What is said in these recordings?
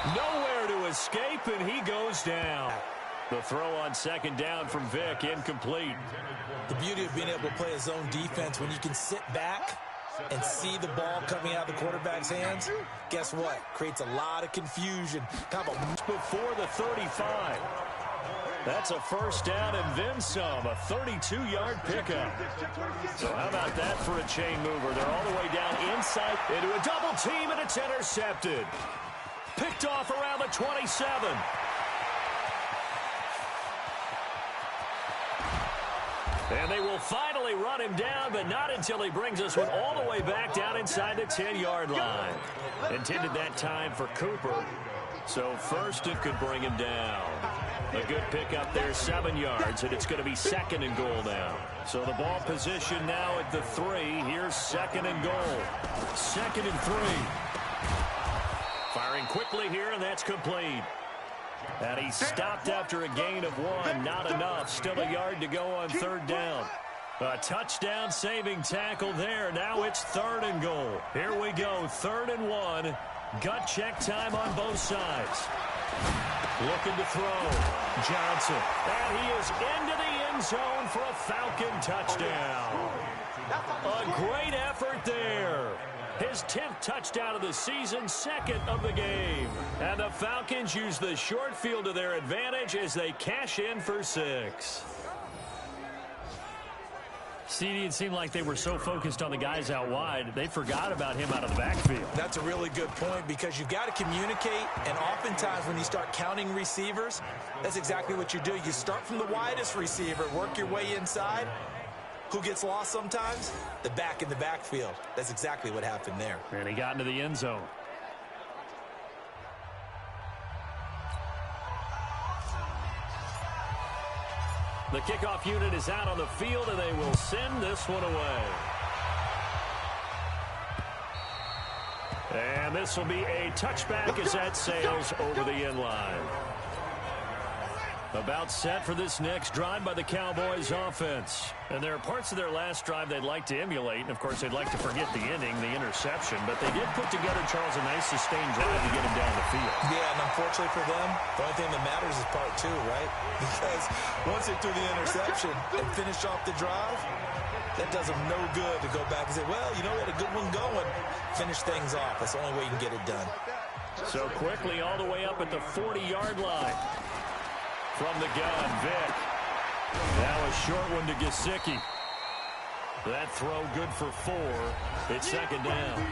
Nowhere to escape, and he goes down. The throw on second down from Vic, incomplete. The beauty of being able to play a zone defense when you can sit back and see the ball coming out of the quarterback's hands, guess what? Creates a lot of confusion. Kind of before the 35. That's a first down and then some, a 32-yard pickup. So how about that for a chain mover? They're all the way down inside into a double team, and it's intercepted. Picked off around the 27. And they will finally run him down, but not until he brings us one all the way back down inside the 10-yard line. Intended that time for Cooper. So first it could bring him down. A good pickup there, 7 yards, and it's going to be second and goal now. So the ball position now at the 3. Here's second and goal. Second and 3. Firing quickly here, and that's complete. And he stopped after a gain of 1. Not enough. Still a yard to go on third down. A touchdown saving tackle there. Now it's third and goal. Here we go. 3rd and 1. Gut check time on both sides. Looking to throw. Johnson. And he is into the end zone for a Falcon touchdown. A great effort there. His 10th touchdown of the season, second of the game. And the Falcons use the short field to their advantage as they cash in for 6. CD, it seemed like they were so focused on the guys out wide, they forgot about him out of the backfield. That's a really good point because you've got to communicate, and oftentimes when you start counting receivers, that's exactly what you do. You start from the widest receiver, work your way inside. Who gets lost sometimes? The back in the backfield. That's exactly what happened there. And he got into the end zone. The kickoff unit is out on the field, and they will send this one away. And this will be a touchback as that sails over the end line. About set for this next drive by the Cowboys offense. And there are parts of their last drive they'd like to emulate. And, of course, they'd like to forget the ending, the interception. But they did put together, Charles, a nice sustained drive to get him down the field. Yeah, and unfortunately for them, the only thing that matters is part 2, right? Because once they threw the interception and finished off the drive, that does them no good to go back and say, well, you know, we had a good one going. Finish things off. That's the only way you can get it done. So quickly all the way up at the 40-yard line. From the gun, Vic. Now a short one to Gesicki. That throw good for 4. It's second down.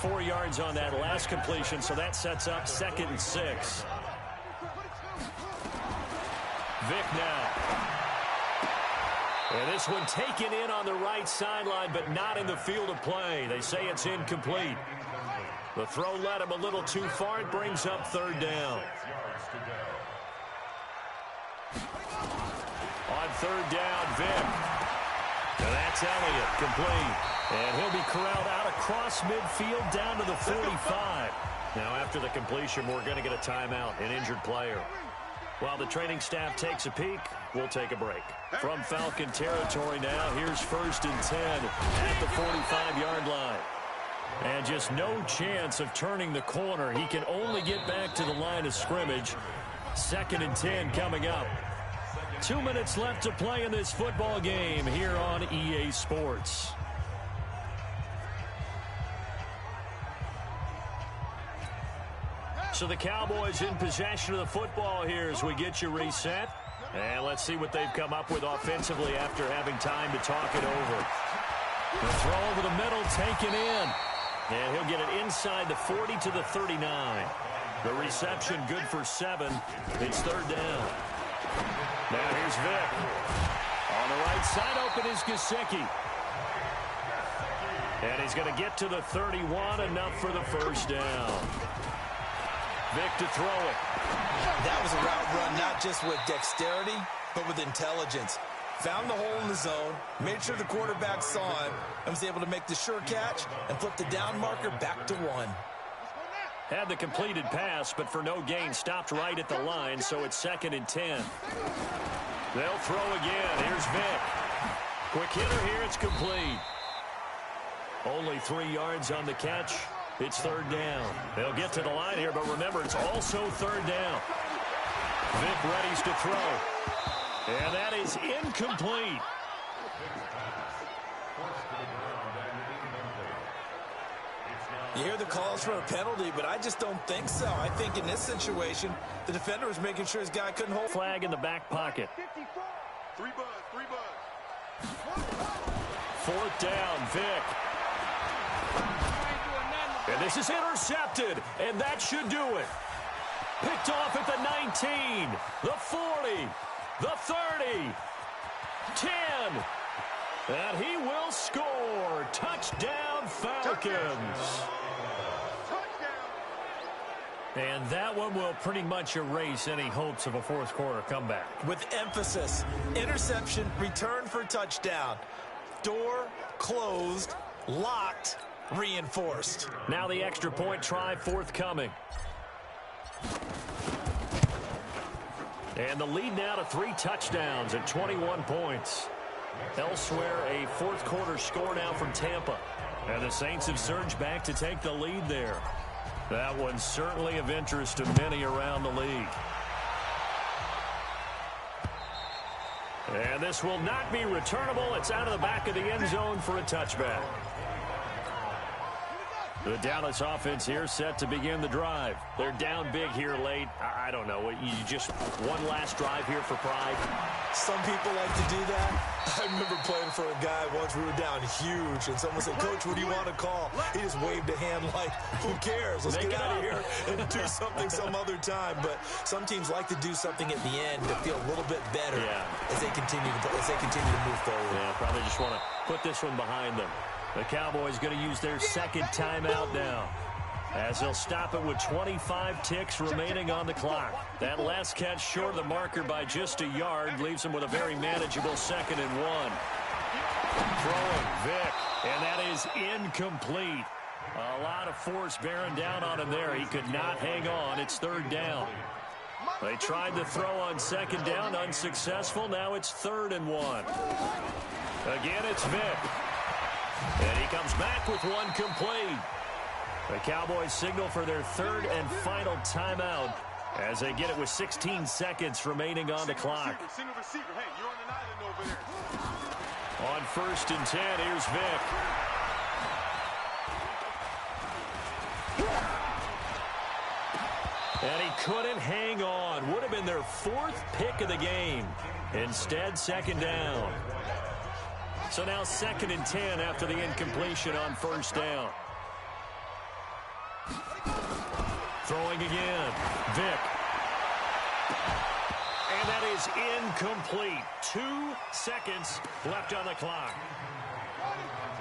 4 yards on that last completion, so that sets up 2nd and 6. Vic now. And this one taken in on the right sideline, but not in the field of play. They say it's incomplete. The throw led him a little too far. It brings up third down. On third down, Vic. And that's Elliott, complete. And he'll be corralled out across midfield down to the 45. Now, after the completion, we're going to get a timeout, an injured player. While the training staff takes a peek, we'll take a break. From Falcon territory now, here's 1st and 10 at the 45-yard line. And just no chance of turning the corner. He can only get back to the line of scrimmage. 2nd and 10 coming up. 2 minutes left to play in this football game here on EA Sports. So the Cowboys in possession of the football here as we get you reset. And let's see what they've come up with offensively after having time to talk it over. The throw over the middle taken in. And he'll get it inside the 40 to the 39. The reception good for 7. It's third down. Now here's Vic. On the right side open is Gesicki. And he's going to get to the 31, enough for the first down. Vic to throw it. That was a route run not just with dexterity, but with intelligence. Found the hole in the zone, made sure the quarterback saw him, and was able to make the sure catch and flip the down marker back to 1. Had the completed pass, but for no gain, stopped right at the line, so it's 2nd and 10. They'll throw again. Here's Vic. Quick hitter here. It's complete. Only 3 yards on the catch. It's third down. They'll get to the line here, but remember, it's also third down. Vic readies to throw. And that is incomplete. You hear the calls for a penalty, but I just don't think so. I think in this situation, the defender was making sure his guy couldn't hold. Flag in the back pocket. 3 buds. Fourth down, Vic. And this is intercepted, and that should do it. Picked off at the 19, the 40, the 30, 10. And he will score. Touchdown, Falcons. And that one will pretty much erase any hopes of a fourth quarter comeback. With emphasis, interception, return for touchdown. Door closed, locked, reinforced. Now the extra point try forthcoming. And the lead now to 3 touchdowns and 21 points. Elsewhere, a fourth quarter score now from Tampa. And the Saints have surged back to take the lead there. That one's certainly of interest to many around the league. And this will not be returnable. It's out of the back of the end zone for a touchback. The Dallas offense here set to begin the drive. They're down big here late. I don't know. You just one last drive here for pride. Some people like to do that. I remember playing for a guy once. We were down huge, and someone said, "Coach, what do you want to call?" He just waved a hand like, "Who cares? Let's get out of here and do something some other time." But some teams like to do something at the end to feel a little bit better as they continue to move forward. Yeah, probably just want to put this one behind them. The Cowboys going to use their second timeout now, as they'll stop it with 25 ticks remaining on the clock. That last catch short of the marker by just a yard leaves them with a very manageable 2nd and 1. Throwing Vic, and that is incomplete. A lot of force bearing down on him there. He could not hang on. It's third down. They tried to throw on second down, unsuccessful. Now it's 3rd and 1. Again, it's Vic. And he comes back with one complete. The Cowboys signal for their 3rd and final timeout as they get it with 16 seconds remaining on the clock. On 1st and 10, here's Vic. And he couldn't hang on. Would have been their 4th pick of the game. Instead, 2nd down. So now 2nd and 10 after the incompletion on 1st down. Throwing again. Vic. And that is incomplete. 2 seconds left on the clock.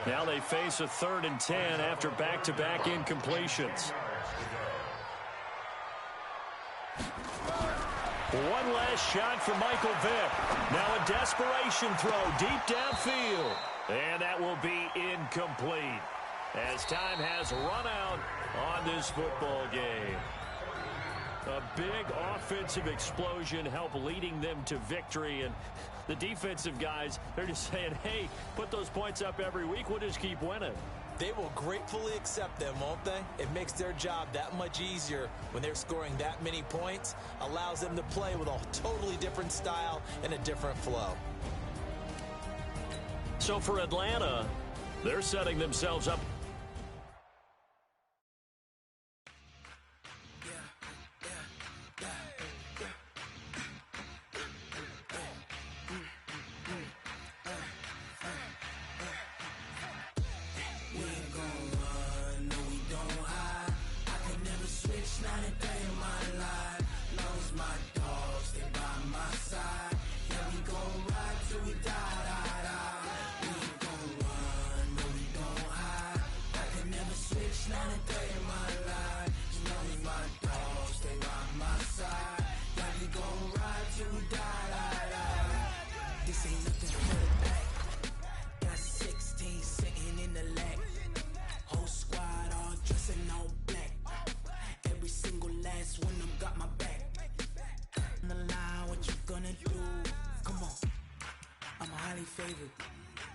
Now they face a 3rd and 10 after back-to-back incompletions. One last shot for Michael Vick. Now a desperation throw deep downfield. And that will be incomplete as time has run out on this football game. A big offensive explosion helped leading them to victory. And the defensive guys, they're just saying, hey, put those points up every week. We'll just keep winning. They will gratefully accept them, won't they? It makes their job that much easier when they're scoring that many points. Allows them to play with a totally different style and a different flow. So for Atlanta, they're setting themselves up.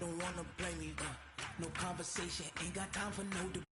Don't wanna blame me, no conversation, ain't got time for no debate.